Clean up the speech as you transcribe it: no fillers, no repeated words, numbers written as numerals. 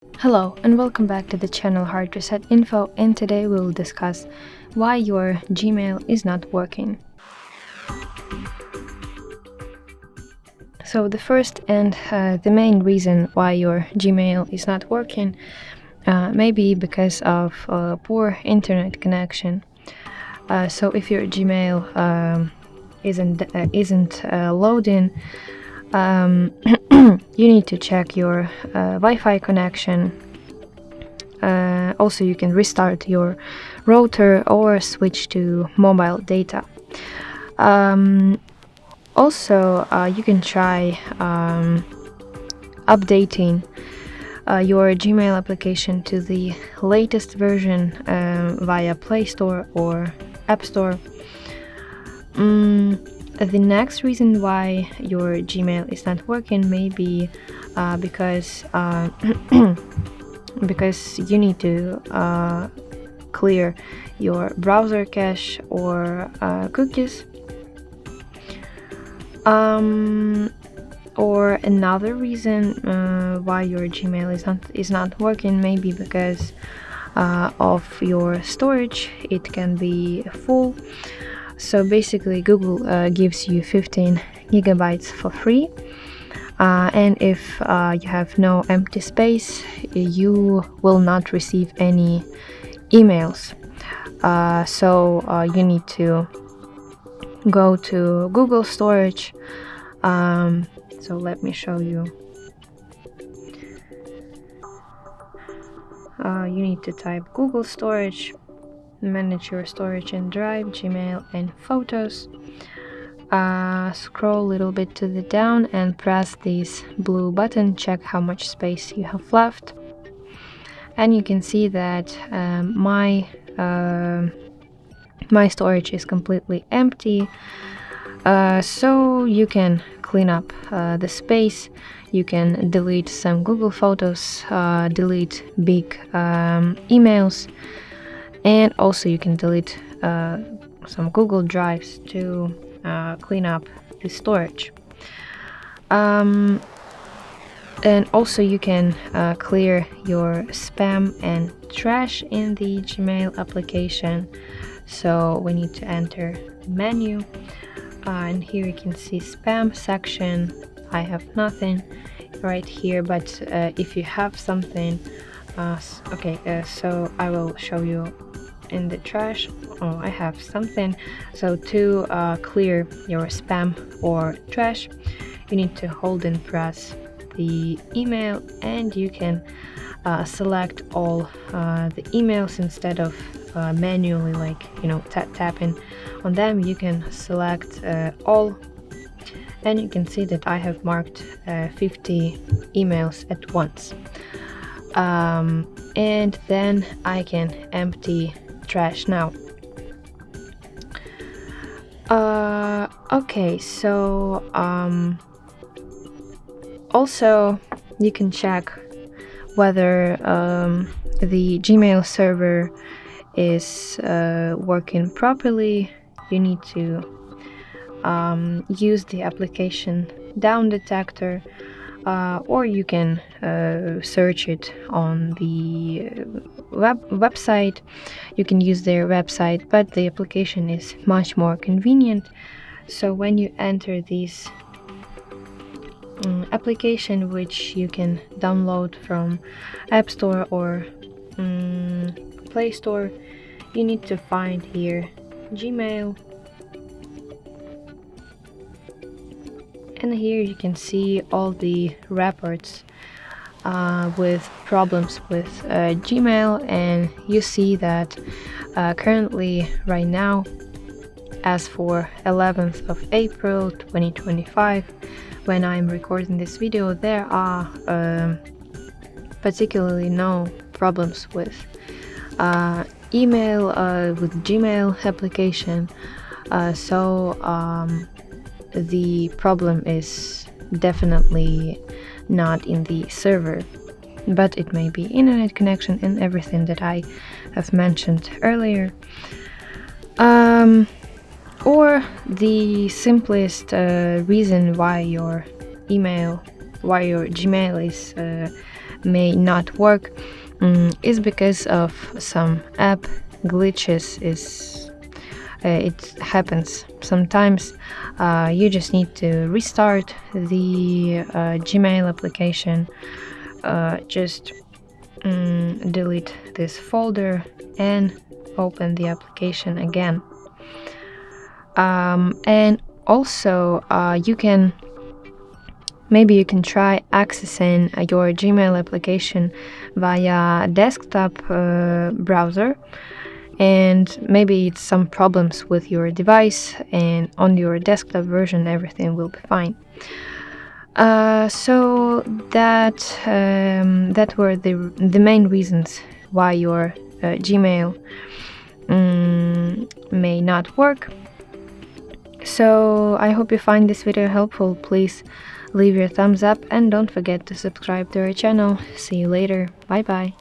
Hello and welcome back to the channel HardReset.Info, and today we will discuss why your Gmail is not working. So the first and the main reason why your Gmail is not working may be because of poor internet connection. So if your Gmail isn't loading, you need to check your Wi-Fi connection. Also, you can restart your router or switch to mobile data. Also, you can try updating your Gmail application to the latest version via Play Store or App Store. The next reason why your Gmail is not working may be because you need to clear your browser cache or cookies. Or another reason why your Gmail is not working may be because of your storage. It can be full. So basically, Google gives you 15 gigabytes for free, and if you have no empty space, you will not receive any emails. So you need to go to Google Storage. So let me show you. You need to type Google Storage. Manage your storage in Drive, Gmail, and Photos. Scroll a little bit to the down and press this blue button. Check how much space you have left, and you can see that my storage is completely empty. So you can clean up the space. You can delete some Google Photos, delete big emails. And also you can delete some Google Drives to clean up the storage. And also you can clear your spam and trash in the Gmail application. So we need to enter menu, and here you can see spam section. I have nothing right here, but if you have something, so I will show you in the trash. I have something. So to clear your spam or trash, you need to hold and press the email, and you can select all the emails instead of manually, tapping on them. You can select all, and you can see that I have marked 50 emails at once. And then I can empty trash now. So also you can check whether the Gmail server is working properly. You need to use the application down detector, or you can search it on the website. You can use their website, but the application is much more convenient. So when you enter this application, which you can download from App Store or Play Store, you need to find here Gmail. And here you can see all the reports with problems with Gmail, and you see that currently right now, as for 11th of April 2025, when I'm recording this video, there are particularly no problems with email, with Gmail application. So the problem is definitely not in the server, but it may be internet connection and everything that I have mentioned earlier. Or the simplest reason why your Gmail is may not work is because of some app glitches. It happens sometimes. You just need to restart the Gmail application. Just delete this folder and open the application again. And also maybe you can try accessing your Gmail application via desktop browser, and maybe it's some problems with your device, and on your desktop version everything will be fine. So that were the main reasons why your Gmail may not work. So I hope you find this video helpful. Please leave your thumbs up and don't forget to subscribe to our channel. See you later. Bye bye.